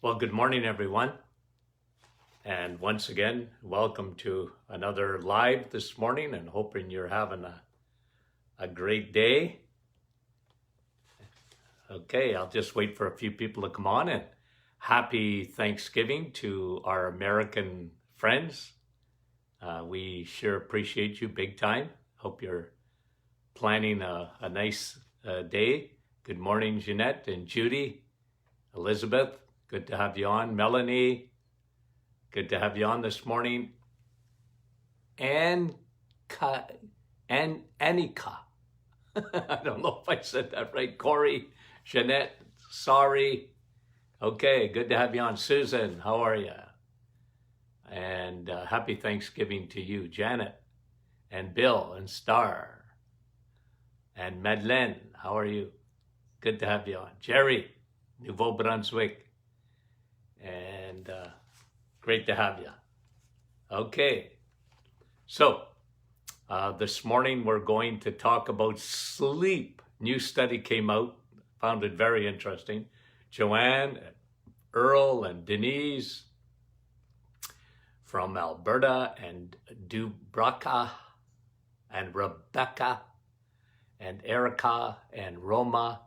Well, good morning, everyone. And once again, welcome to another live this morning and hoping you're having a great day. Okay, I'll just wait for a few people to come on, and happy Thanksgiving to our American friends. We sure appreciate you big time. Hope you're planning a nice day. Good morning, Jeanette and Judy, Elizabeth. Good to have you on. Melanie, good to have you on this morning. And Annika. I don't know if I said that right. Corey, Jeanette, sorry. Okay, good to have you on. Susan, how are you? And happy Thanksgiving to you, Janet, and Bill, and Star, and Madeleine, how are you? Good to have you on. Jerry, Nouveau Brunswick, and great to have you. Okay, so this morning we're going to talk about sleep. New study came out, found it very interesting. Joanne, and Earl, and Denise from Alberta, and Dubraka, and Rebecca, and Erica, and Roma,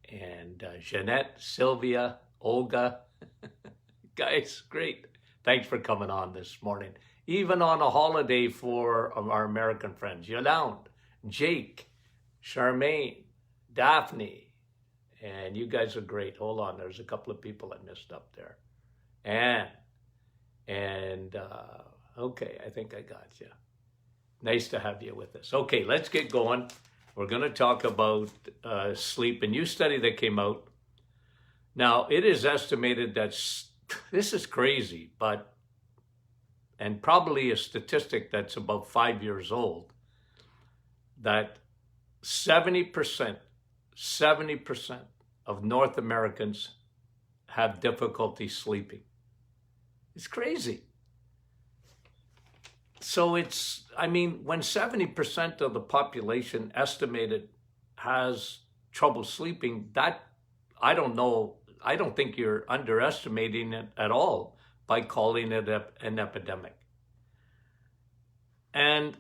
and Jeanette, Sylvia, Olga. Guys, great. Thanks for coming on this morning. Even on a holiday for our American friends. Yolande, Jake, Charmaine, Daphne, and you guys are great. Hold on, there's a couple of people I missed up there. And okay, I think I got you. Nice to have you with us. Okay, let's get going. We're going to talk about sleep. A new study that came out. Now, it is estimated that, this is crazy, and probably a statistic that's about 5 years old, that 70% of North Americans have difficulty sleeping. It's crazy. So when 70% of the population estimated has trouble sleeping, that, I don't think you're underestimating it at all by calling it an epidemic. And,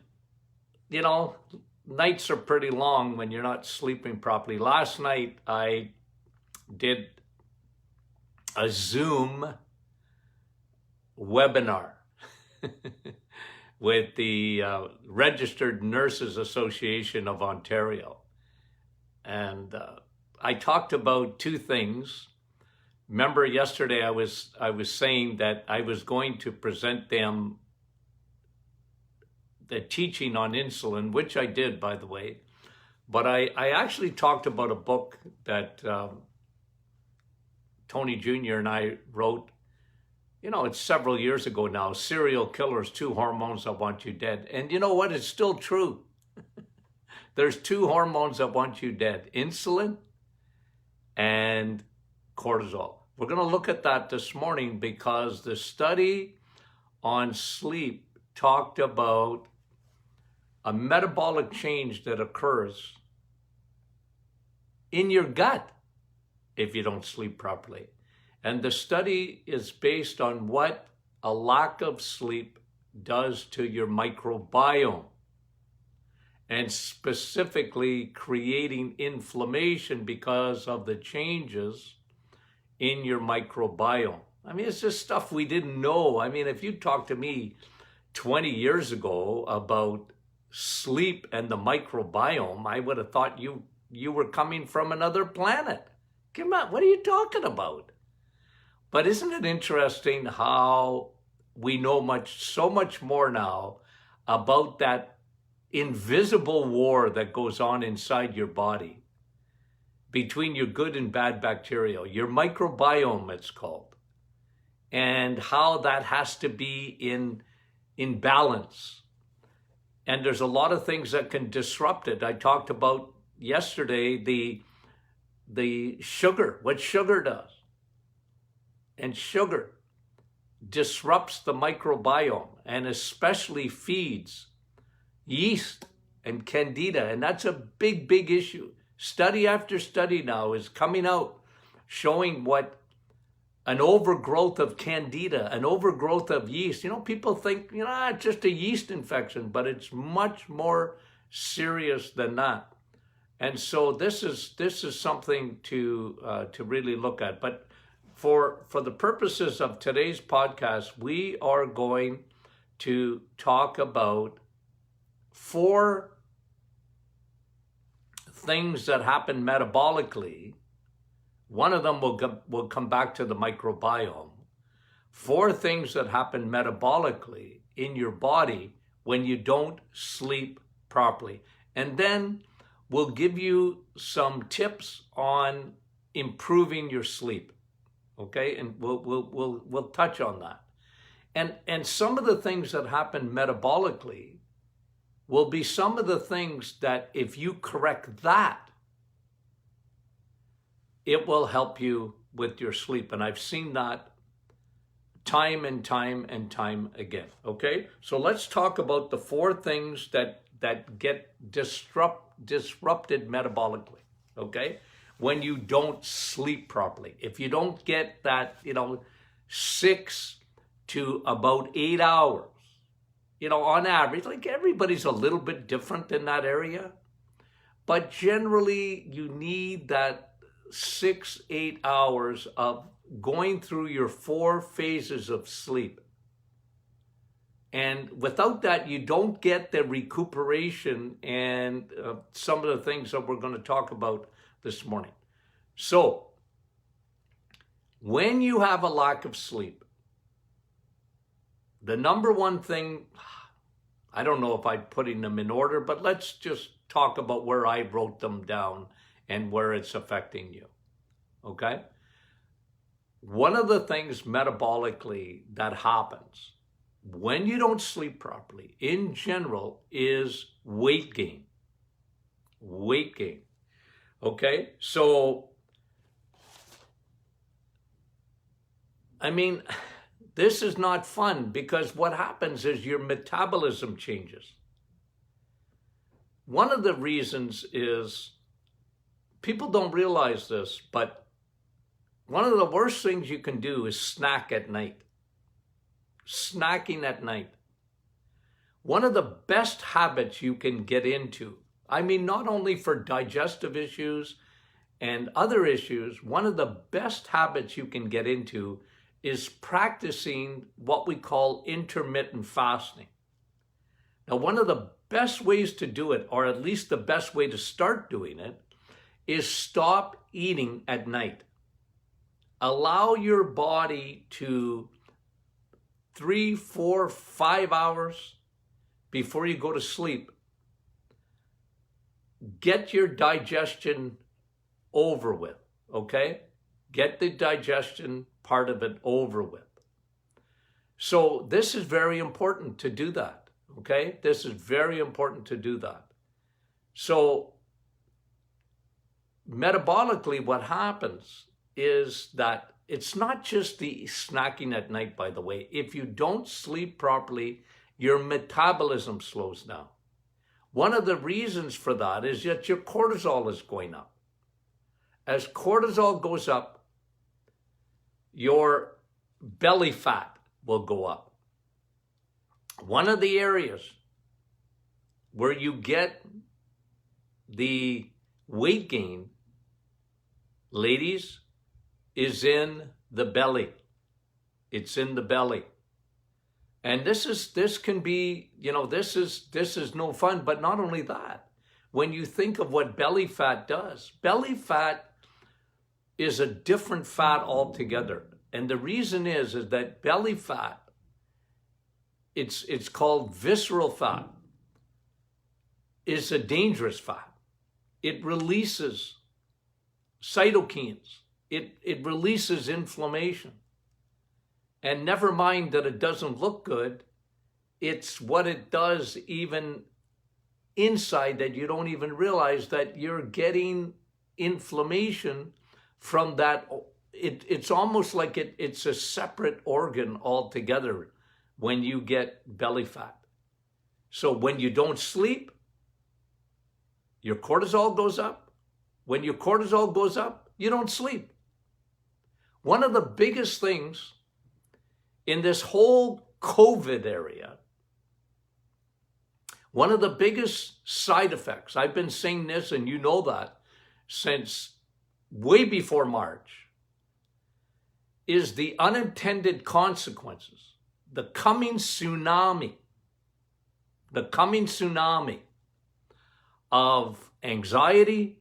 nights are pretty long when you're not sleeping properly. Last night, I did a Zoom webinar with the Registered Nurses Association of Ontario. And I talked about two things. Remember yesterday I was saying that I was going to present them the teaching on insulin, which I did, by the way. But I actually talked about a book that Tony Jr. and I wrote. It's several years ago now. Serial Killers, 2 Hormones That Want You Dead. And you know what? It's still true. There's 2 hormones that want you dead: insulin and cortisol. We're going to look at that this morning because the study on sleep talked about a metabolic change that occurs in your gut if you don't sleep properly. And the study is based on what a lack of sleep does to your microbiome, and specifically creating inflammation because of the changes in your microbiome. It's just stuff we didn't know. If you talked to me 20 years ago about sleep and the microbiome, I would have thought you were coming from another planet. Come on, what are you talking about? But isn't it interesting how we know so much more now about that invisible war that goes on inside your body between your good and bad bacteria, your microbiome it's called, and how that has to be in balance. And there's a lot of things that can disrupt it. I talked about yesterday the sugar, what sugar does. And sugar disrupts the microbiome and especially feeds yeast and candida. And that's a big, big issue. Study after study now is coming out showing what an overgrowth of candida, an overgrowth of yeast. People think, it's just a yeast infection, but it's much more serious than that. And so this is something to really look at. But for the purposes of today's podcast, we are going to talk about 4 things that happen metabolically. One of them will come back to the microbiome. 4 things that happen metabolically in your body when you don't sleep properly. And then we'll give you some tips on improving your sleep. Okay? And we'll touch on that. And some of the things that happen metabolically will be some of the things that if you correct that, it will help you with your sleep. And I've seen that time and time and time again. Okay? So let's talk about the 4 things that get disrupted metabolically. Okay? When you don't sleep properly. If you don't get that, 6 to about 8 hours, on average, like everybody's a little bit different in that area, but generally you need that 6-8 hours of going through your 4 phases of sleep. And without that, you don't get the recuperation and some of the things that we're going to talk about this morning. So, when you have a lack of sleep, the number one thing, I don't know if I'm putting them in order, but let's just talk about where I wrote them down and where it's affecting you, okay? One of the things metabolically that happens when you don't sleep properly, in general, is weight gain. Weight gain, okay? So, this is not fun because what happens is your metabolism changes. One of the reasons is, people don't realize this, but one of the worst things you can do is snack at night. Snacking at night. One of the best habits you can get into, not only for digestive issues and other issues, one of the best habits you can get into is practicing what we call intermittent fasting. Now, one of the best ways to do it, or at least the best way to start doing it, is stop eating at night. Allow your body to 3, 4, 5 hours before you go to sleep, get your digestion over with, okay? Get the digestion part of it over with. So this is very important to do that, okay? This is very important to do that. So metabolically, what happens is that it's not just the snacking at night, by the way. If you don't sleep properly, your metabolism slows down. One of the reasons for that is that your cortisol is going up. As cortisol goes up, your belly fat will go up. One of the areas where you get the weight gain, ladies, is in the belly. It's in the belly. And this can be, this is no fun, but not only that. When you think of what belly fat does, belly fat is a different fat altogether. And the reason is that belly fat, it's called visceral fat, is a dangerous fat. It releases cytokines. It releases inflammation. And never mind that it doesn't look good, it's what it does even inside that you don't even realize that you're getting inflammation from that. It's almost like it's a separate organ altogether when you get belly fat. So when you don't sleep, your cortisol goes up. When your cortisol goes up, you don't sleep. One of the biggest things in this whole COVID area, one of the biggest side effects, I've been saying this and you know that since way before March, is the unintended consequences, the coming tsunami of anxiety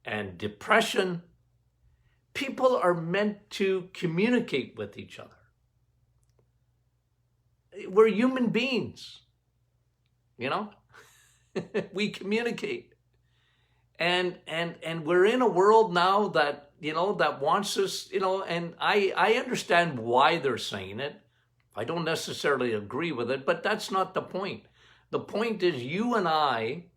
and depression. People are meant to communicate with each other. We're human beings, you know? We communicate. And we're in a world now that, you know, that wants us, you know, and I understand why they're saying it. I don't necessarily agree with it, but that's not the point. The point is you and I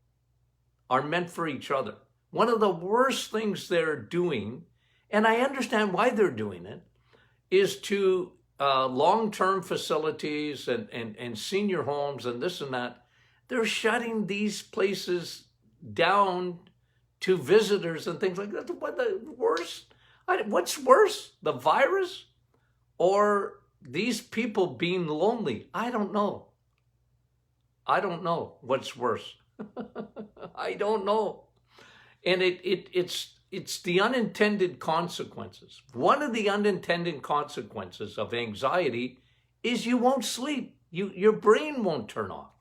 are meant for each other. One of the worst things they're doing, and I understand why they're doing it, is to long-term facilities and senior homes and this and that. They're shutting these places down to visitors and things like that. What's worse, the virus or these people being lonely? I don't know. I don't know what's worse. I don't know. And it's the unintended consequences. One of the unintended consequences of anxiety is you won't sleep. Your brain won't turn off.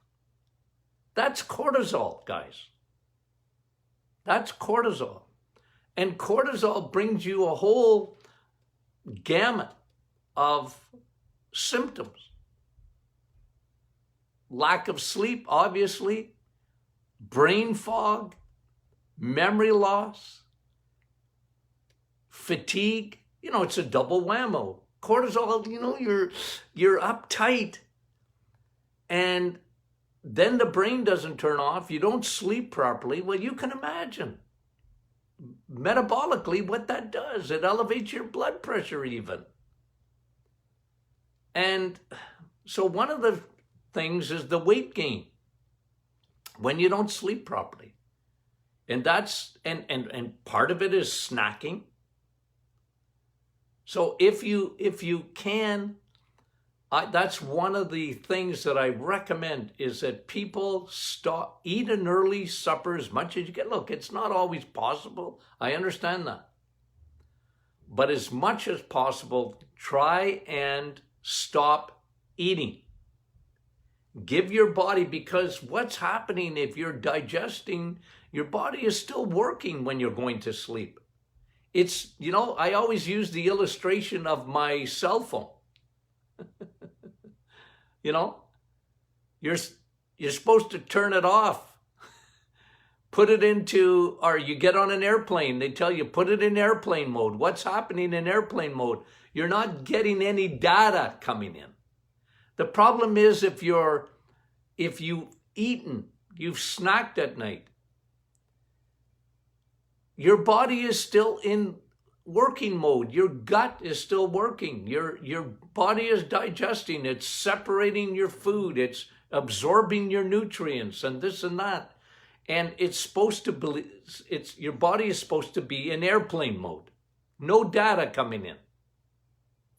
That's cortisol, guys. That's cortisol. And cortisol brings you a whole gamut of symptoms. Lack of sleep, obviously, brain fog, memory loss, fatigue. You know, it's a double whammo. Cortisol, you know, you're uptight, and then the brain doesn't turn off. You don't sleep properly. Well, you can imagine metabolically what that does. It elevates your blood pressure even. And so one of the things is the weight gain when you don't sleep properly. And that's and part of it is snacking. So if you can, that's one of the things that I recommend, is that people eat an early supper as much as you can. Look, it's not always possible. I understand that. But as much as possible, try and stop eating. Give your body, because what's happening if you're digesting, your body is still working when you're going to sleep. It's, you know, I always use the illustration of my cell phone. You know, you're supposed to turn it off. Put it into, or you get on an airplane, they tell you, put it in airplane mode. What's happening in airplane mode? You're not getting any data coming in. The problem is if you've eaten, you've snacked at night, your body is still in working mode. Your gut is still working. Your body is digesting. It's separating your food. It's absorbing your nutrients and this and that. And it's supposed to be, your body is supposed to be in airplane mode. No data coming in.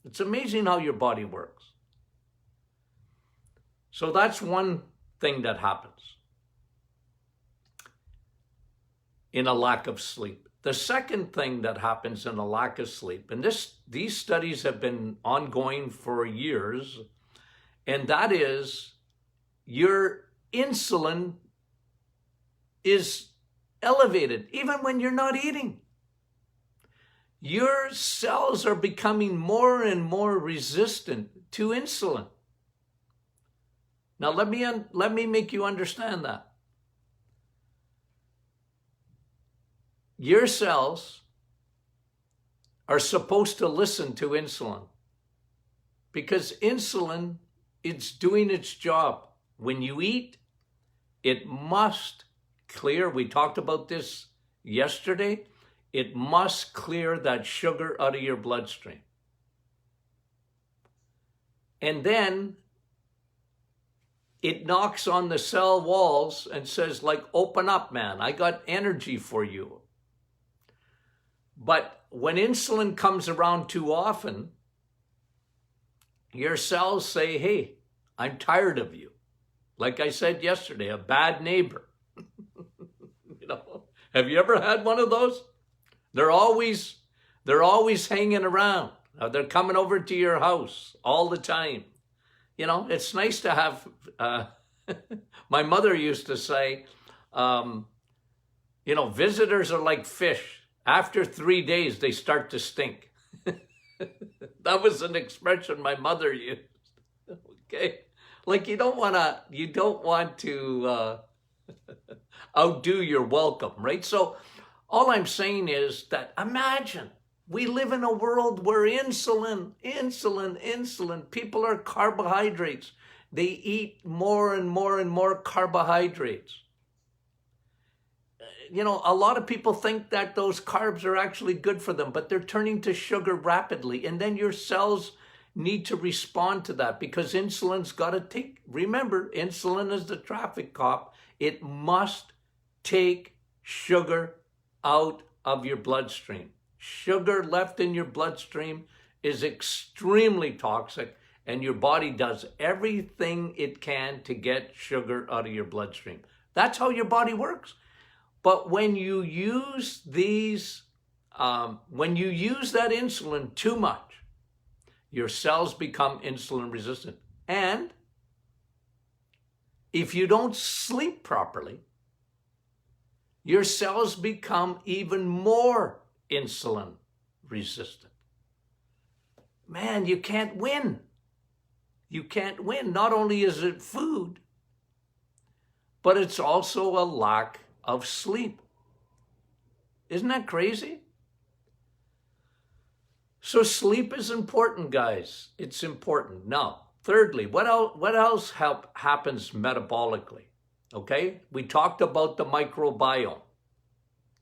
It's amazing how your body works. So that's one thing that happens in a lack of sleep. The second thing that happens in a lack of sleep, and these studies have been ongoing for years, and that is your insulin is elevated even when you're not eating. Your cells are becoming more and more resistant to insulin. Now, let me make you understand that. Your cells are supposed to listen to insulin because insulin, it's doing its job. When you eat, it must clear, we talked about this yesterday, it must clear that sugar out of your bloodstream. And then it knocks on the cell walls and says, like, open up, man. I got energy for you. But when insulin comes around too often, your cells say, hey, I'm tired of you. Like I said yesterday, a bad neighbor. Have you ever had one of those? They're always hanging around. They're coming over to your house all the time. It's nice to have, my mother used to say, visitors are like fish. After 3 days, they start to stink. That was an expression my mother used. Okay. Like you don't want to outdo your welcome, right? So all I'm saying is that imagine we live in a world where insulin, people are carbohydrates. They eat more and more and more carbohydrates. A lot of people think that those carbs are actually good for them, but they're turning to sugar rapidly. And then your cells need to respond to that because insulin's got to remember, insulin is the traffic cop. It must take sugar out of your bloodstream. Sugar left in your bloodstream is extremely toxic, and your body does everything it can to get sugar out of your bloodstream. That's how your body works. But when you use that insulin too much, your cells become insulin resistant. And if you don't sleep properly, your cells become even more insulin resistant. Man, you can't win. You can't win. Not only is it food, but it's also a lack of sleep. Isn't that crazy? So sleep is important, guys. It's important. Now, thirdly, what else happens metabolically? Okay, we talked about the microbiome.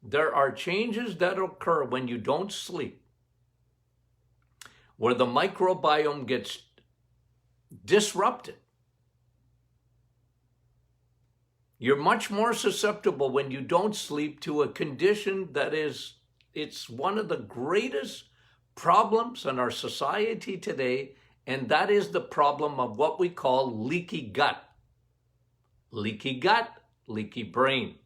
There are changes that occur when you don't sleep, where the microbiome gets disrupted. You're much more susceptible when you don't sleep to a condition that it's one of the greatest problems in our society today, and that is the problem of what we call leaky gut. Leaky gut, leaky brain.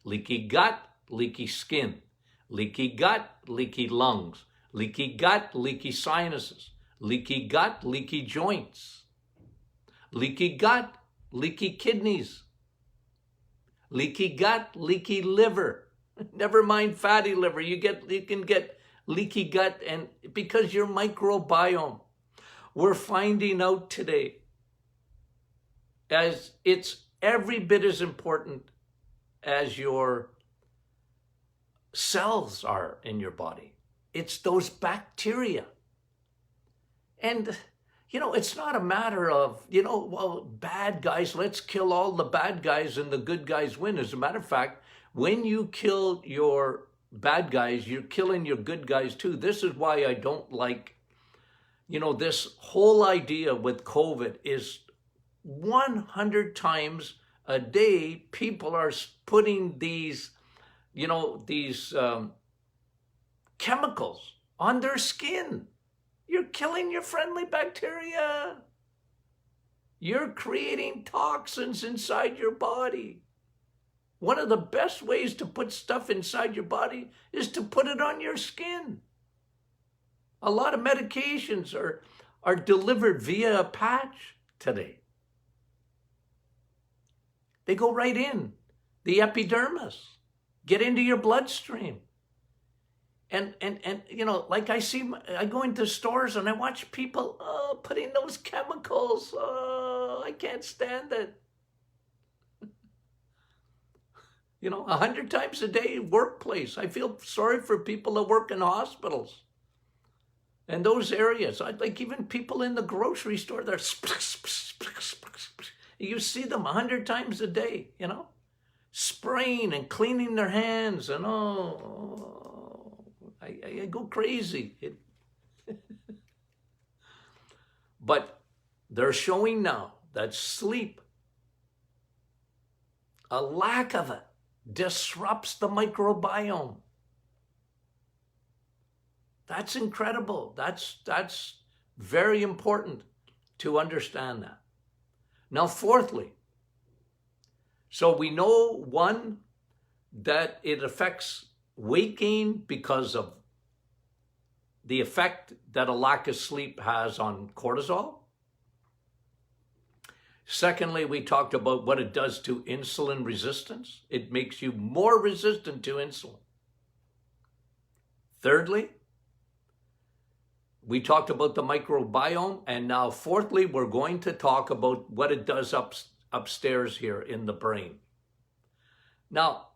Leaky gut, leaky skin. Leaky gut, leaky lungs. Leaky gut, leaky sinuses. Leaky gut, leaky joints. Leaky gut, leaky kidneys. Leaky gut, leaky liver. Never mind fatty liver. You can get leaky gut, and because your microbiome, we're finding out today, as it's every bit as important as your cells are in your body. It's those bacteria. And it's not a matter of, well, bad guys, let's kill all the bad guys and the good guys win. As a matter of fact, when you kill your bad guys, you're killing your good guys too. This is why I don't like, this whole idea with COVID is 100 times a day, people are putting these chemicals on their skin. You're killing your friendly bacteria. You're creating toxins inside your body. One of the best ways to put stuff inside your body is to put it on your skin. A lot of medications are delivered via a patch today. They go right in, the epidermis, get into your bloodstream. And like I go into stores and I watch people putting those chemicals. I can't stand it. 100 times a day workplace. I feel sorry for people that work in hospitals and those areas. Like even people in the grocery store, they're you see them 100 times a day, spraying and cleaning their hands, and I go crazy. But they're showing now that sleep, a lack of it, disrupts the microbiome. That's incredible. That's very important to understand that. Now, fourthly, so we know, one, that it affects weight gain because of the effect that a lack of sleep has on cortisol. Secondly, we talked about what it does to insulin resistance. It makes you more resistant to insulin. Thirdly, we talked about the microbiome. And now fourthly, we're going to talk about what it does upstairs here in the brain. Now,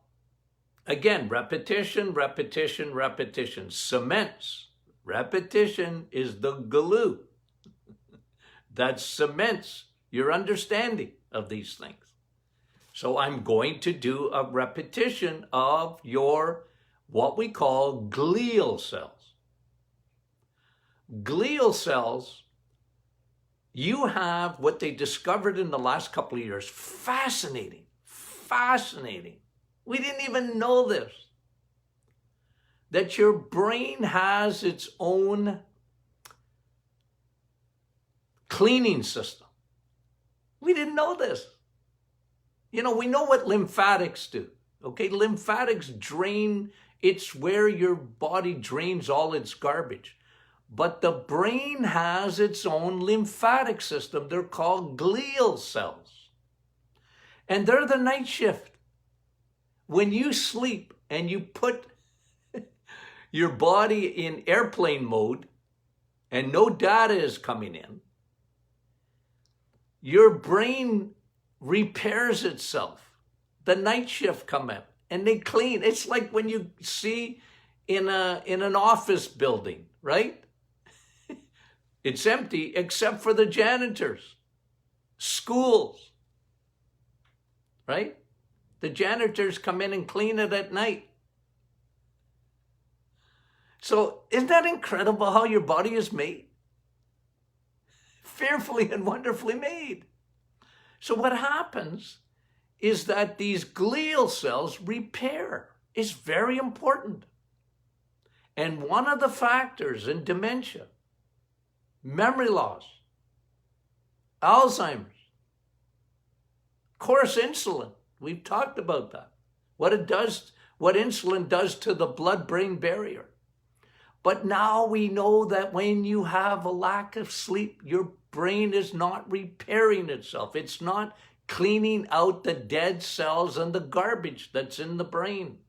again, repetition, repetition, repetition cements. Repetition is the glue that cements your understanding of these things. So I'm going to do a repetition of your, what we call glial cells. Glial cells, you have what they discovered in the last couple of years. Fascinating, fascinating. We didn't even know this. That your brain has its own cleaning system. We didn't know this. You know, we know what lymphatics do. Okay, lymphatics drain, it's where your body drains all its garbage. But the brain has its own lymphatic system. They're called glial cells. And they're the night shift. When you sleep and you put your body in airplane mode and no data is coming in, your brain repairs itself. The night shift come in and they clean. It's like when you see in an office building, right? It's empty except for the janitors. Schools, right? The janitors come in and clean it at night. So isn't that incredible how your body is made? Fearfully and wonderfully made. So what happens is that these glial cells repair. It's very important. And one of the factors in dementia, memory loss, Alzheimer's, of course, insulin. We've talked about that. What it does, what insulin does to the blood-brain barrier. But now we know that when you have a lack of sleep, your brain is not repairing itself. It's not cleaning out the dead cells and the garbage that's in the brain.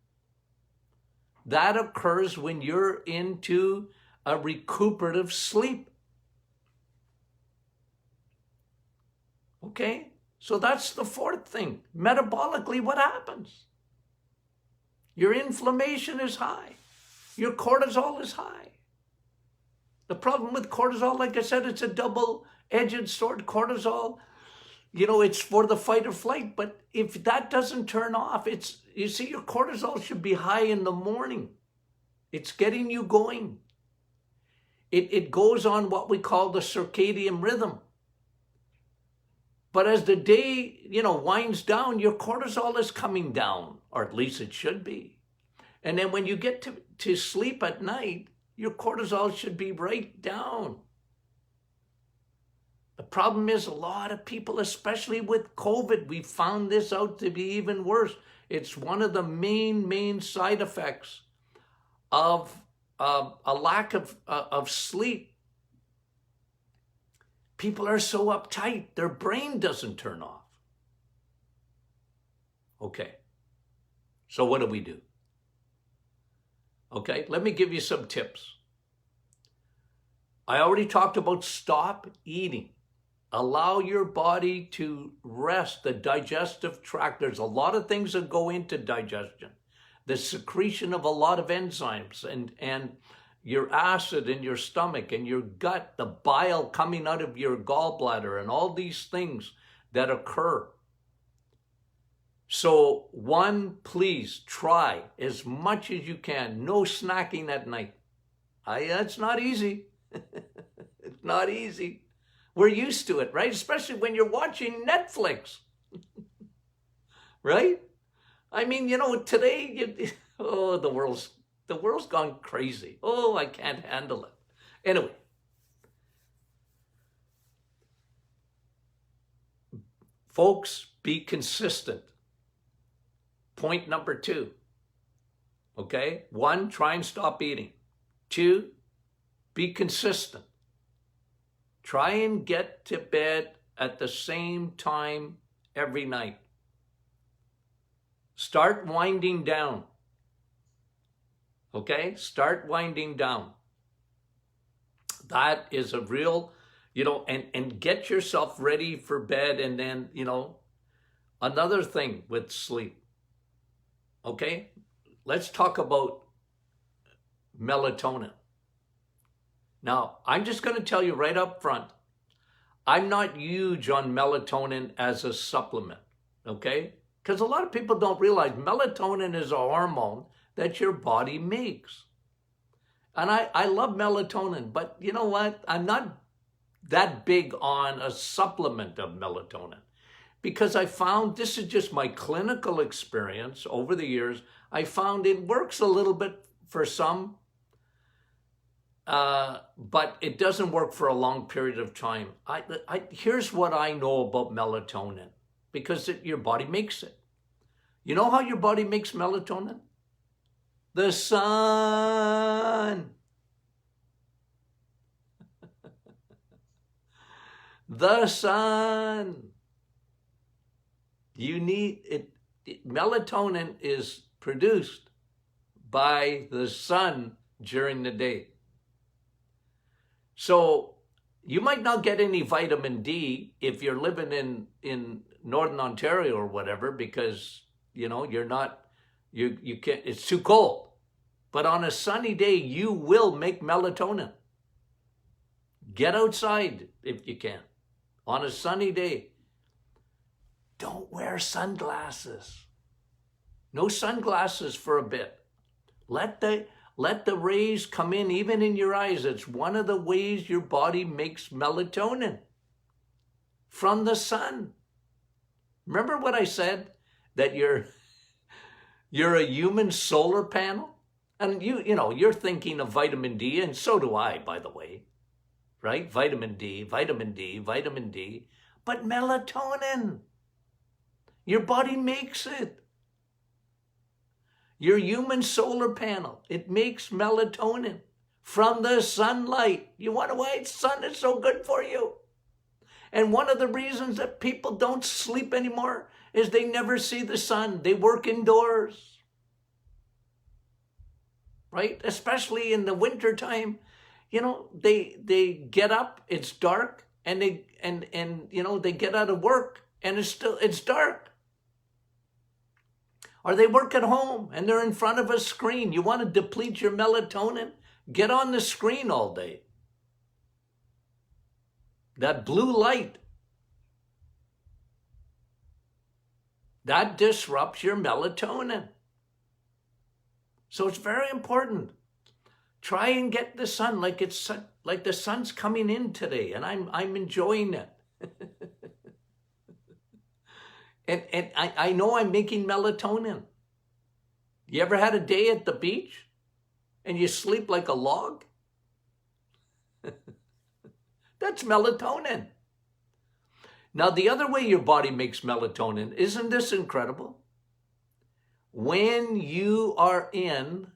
That occurs when you're into a recuperative sleep. Okay? So that's the fourth thing. Metabolically, what happens? Your inflammation is high. Your cortisol is high. The problem with cortisol, like I said, it's a double-edged sword. Cortisol, you know, it's for the fight or flight. But if that doesn't turn off, you see, your cortisol should be high in the morning. It's getting you going. It goes on what we call the circadian rhythm. But as the day, you know, winds down, your cortisol is coming down, or at least it should be. And then when you get to sleep at night, your cortisol should be right down. The problem is a lot of people, especially with COVID, we found this out to be even worse. It's one of the main side effects of a lack of sleep. People are so uptight, their brain doesn't turn off. Okay, so what do we do? Okay, let me give you some tips. I already talked about stop eating. Allow your body to rest, the digestive tract. There's a lot of things that go into digestion. The secretion of a lot of enzymes and your acid in your stomach and your gut, the bile coming out of your gallbladder and all these things that occur. So one, please try as much as you can. No snacking at night. That's not easy. It's not easy. We're used to it, right? Especially when you're watching Netflix, right? I mean, you know, today, the world's The world's gone crazy. Oh, I can't handle it. Anyway, folks, be consistent. Point number 2. Okay? 1, try and stop eating. 2, be consistent. Try and get to bed at the same time every night. Start winding down. Okay? Start winding down. That is a real, and get yourself ready for bed. And then, another thing with sleep. Okay? Let's talk about melatonin. Now, I'm just going to tell you right up front, I'm not huge on melatonin as a supplement, okay? Because a lot of people don't realize melatonin is a hormone that your body makes. And I love melatonin, but you know what? I'm not that big on a supplement of melatonin because I found, this is just my clinical experience over the years, I found it works a little bit for some, but it doesn't work for a long period of time. Here's what I know about melatonin, because your body makes it. You know how your body makes melatonin? The sun. The sun. You need it. Melatonin is produced by the sun during the day. So you might not get any vitamin D if you're living in Northern Ontario or whatever, because you're not, you can't, it's too cold. But on a sunny day, you will make melatonin. Get outside if you can. On a sunny day, don't wear sunglasses. No sunglasses for a bit. Let the rays come in, even in your eyes. It's one of the ways your body makes melatonin, from the sun. Remember what I said? That you're a human solar panel? And you're thinking of vitamin D, and so do I, by the way. Right? Vitamin D, vitamin D, vitamin D. But melatonin, your body makes it. Your human solar panel, it makes melatonin from the sunlight. You wonder why the sun is so good for you? And one of the reasons that people don't sleep anymore is they never see the sun. They work indoors. Right? Especially in the wintertime, they get up, it's dark, and they get out of work and it's dark. Or they work at home and they're in front of a screen. You want to deplete your melatonin? Get on the screen all day. That blue light, that disrupts your melatonin. So it's very important. Try and get the sun like the sun's coming in today, and I'm enjoying it. And I know I'm making melatonin. You ever had a day at the beach and you sleep like a log? That's melatonin. Now, the other way your body makes melatonin, isn't this incredible? When you are in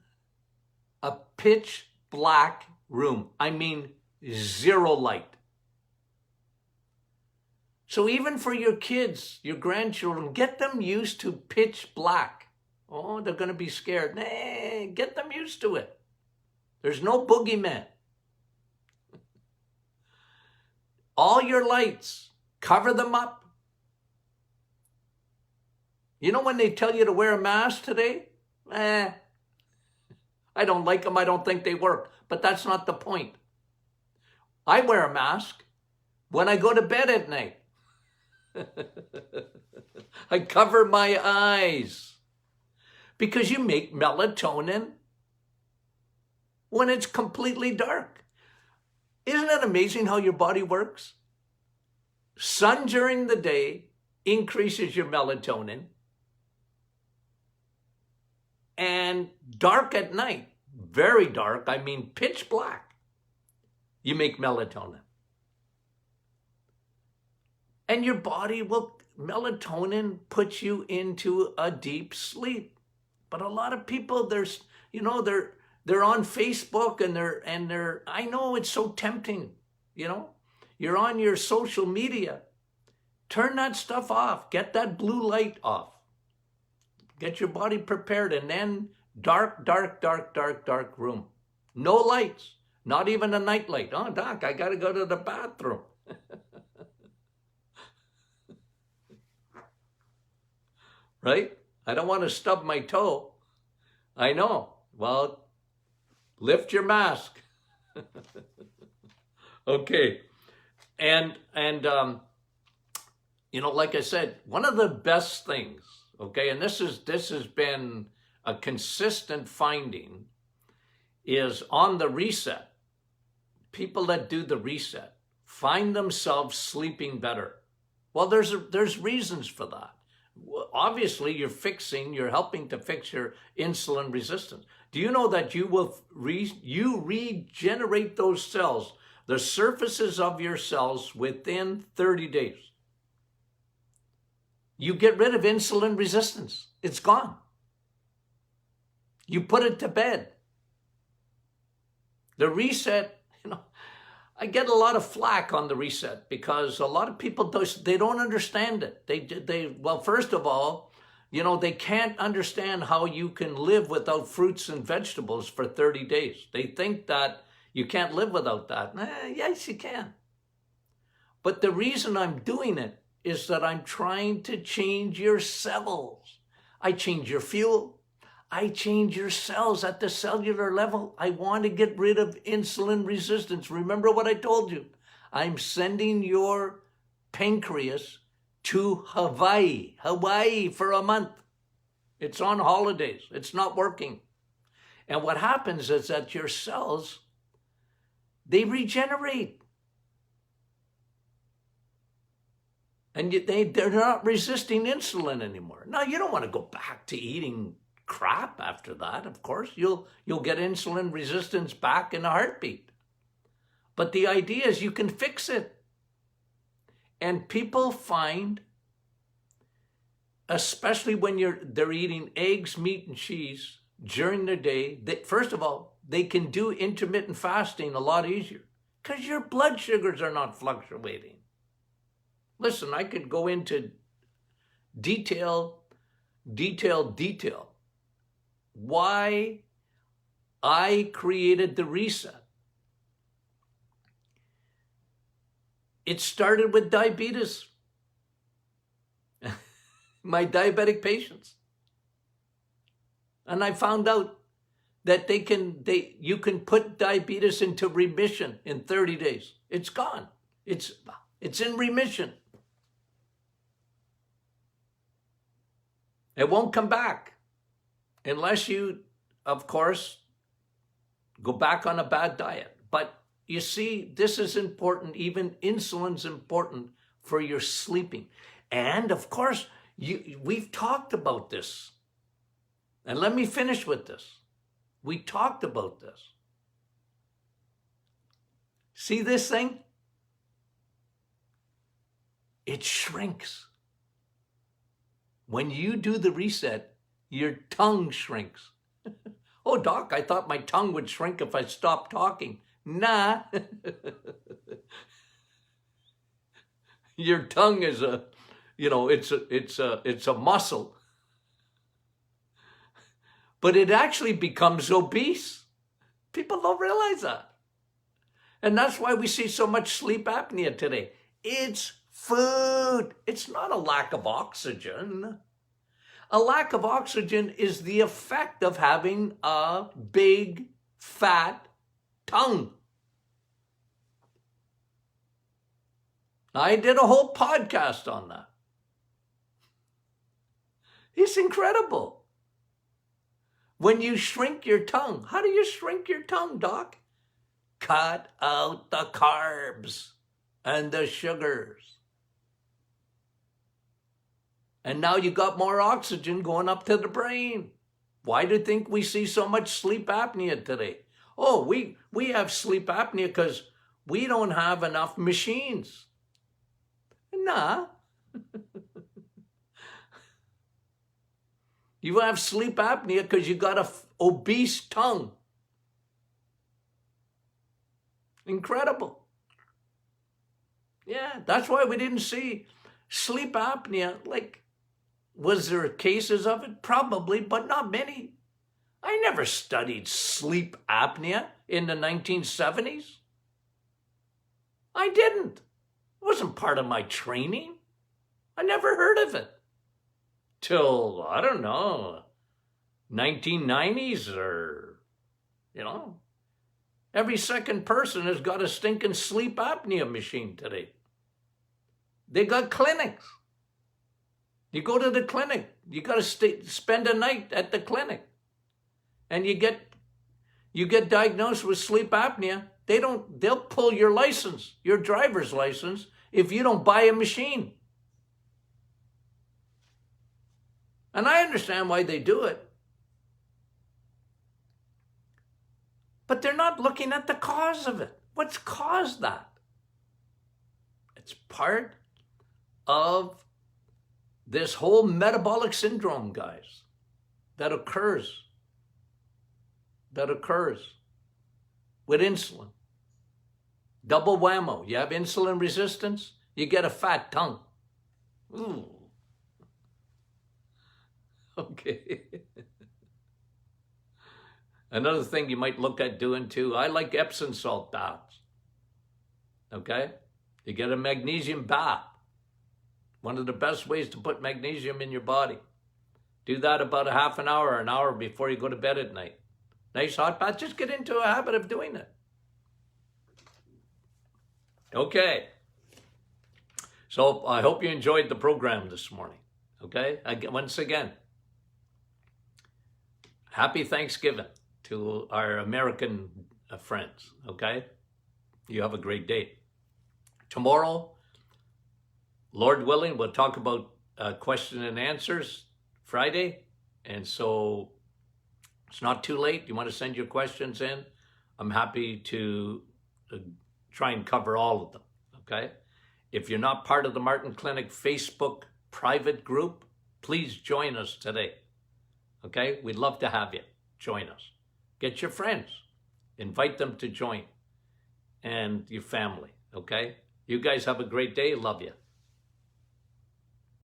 a pitch black room, I mean zero light. So even for your kids, your grandchildren, get them used to pitch black. Oh, they're going to be scared. Nah, get them used to it. There's no boogeyman. All your lights, cover them up. You know when they tell you to wear a mask today? I don't like them. I don't think they work. But that's not the point. I wear a mask when I go to bed at night. I cover my eyes because you make melatonin when it's completely dark. Isn't it amazing how your body works? Sun during the day increases your melatonin, and dark at night very dark, I mean pitch black, you make melatonin. And your body will, melatonin puts you into a deep sleep. But a lot of people, they're on Facebook and they're, I know it's so tempting, you're on your social media. Turn that stuff off. Get that blue light off. Get your body prepared, and then dark room. No lights, not even a night light. Oh, Doc, I got to go to the bathroom. Right? I don't want to stub my toe. I know. Well, lift your mask. Okay. And like I said, one of the best things, okay, and this has been a consistent finding, is on the reset. People that do the reset find themselves sleeping better. Well, there's reasons for that. Obviously, you're helping to fix your insulin resistance. Do you know that you regenerate those cells, the surfaces of your cells, within 30 days? You get rid of insulin resistance. It's gone. You put it to bed. The reset, I get a lot of flack on the reset because a lot of people, they don't understand it. Well, first of all, they can't understand how you can live without fruits and vegetables for 30 days. They think that you can't live without that. Yes, you can. But the reason I'm doing it is that I'm trying to change your cells. I change your fuel. I change your cells at the cellular level. I want to get rid of insulin resistance. Remember what I told you. I'm sending your pancreas to Hawaii for a month. It's on holidays. It's not working. And what happens is that your cells, they regenerate. And they're not resisting insulin anymore. Now, you don't want to go back to eating crap after that, of course. You'll get insulin resistance back in a heartbeat. But the idea is you can fix it. And people find, especially when they're eating eggs, meat, and cheese during their day, that first of all, they can do intermittent fasting a lot easier because your blood sugars are not fluctuating. Listen, I could go into detail why I created the reset. It started with diabetes. My diabetic patients. And I found out that you can put diabetes into remission in 30 days. It's gone. It's in remission. It won't come back unless you, of course, go back on a bad diet. But you see, this is important. Even insulin's important for your sleeping. And of course, we've talked about this. And let me finish with this. We talked about this. See this thing? It shrinks. When you do the reset, your tongue shrinks. Oh, Doc, I thought my tongue would shrink if I stopped talking. Nah. Your tongue is it's a muscle. But it actually becomes obese. People don't realize that. And that's why we see so much sleep apnea today. It's food. It's not a lack of oxygen. A lack of oxygen is the effect of having a big, fat tongue. I did a whole podcast on that. It's incredible. When you shrink your tongue, how do you shrink your tongue, Doc? Cut out the carbs and the sugars. And now you got more oxygen going up to the brain. Why do you think we see so much sleep apnea today? Oh, we have sleep apnea because we don't have enough machines. Nah. You have sleep apnea because you got an obese tongue. Incredible. Yeah, that's why we didn't see sleep apnea. Like, was there cases of it? Probably, but not many. I never studied sleep apnea in the 1970s. I didn't. It wasn't part of my training. I never heard of it. Till, I don't know, 1990s or, every second person has got a stinking sleep apnea machine today. They got clinics. You go to the clinic. You got to spend a night at the clinic. And you get diagnosed with sleep apnea. They'll pull your license, your driver's license, if you don't buy a machine. And I understand why they do it. But they're not looking at the cause of it. What's caused that? It's part of this whole metabolic syndrome, guys, that occurs with insulin. Double whammo. You have insulin resistance, you get a fat tongue. Ooh. Okay. Another thing you might look at doing too, I like Epsom salt baths. Okay? You get a magnesium bath. One of the best ways to put magnesium in your body. Do that about a half an hour before you go to bed at night. Nice hot bath. Just get into a habit of doing it. Okay. So I hope you enjoyed the program this morning. Okay? Once again, happy Thanksgiving to our American friends. Okay? You have a great day. Tomorrow, Lord willing, we'll talk about question and answers Friday. And so it's not too late. You want to send your questions in? I'm happy to try and cover all of them, okay? If you're not part of the Martin Clinic Facebook private group, please join us today, okay? We'd love to have you. Join us. Get your friends. Invite them to join and your family, okay? You guys have a great day. Love you.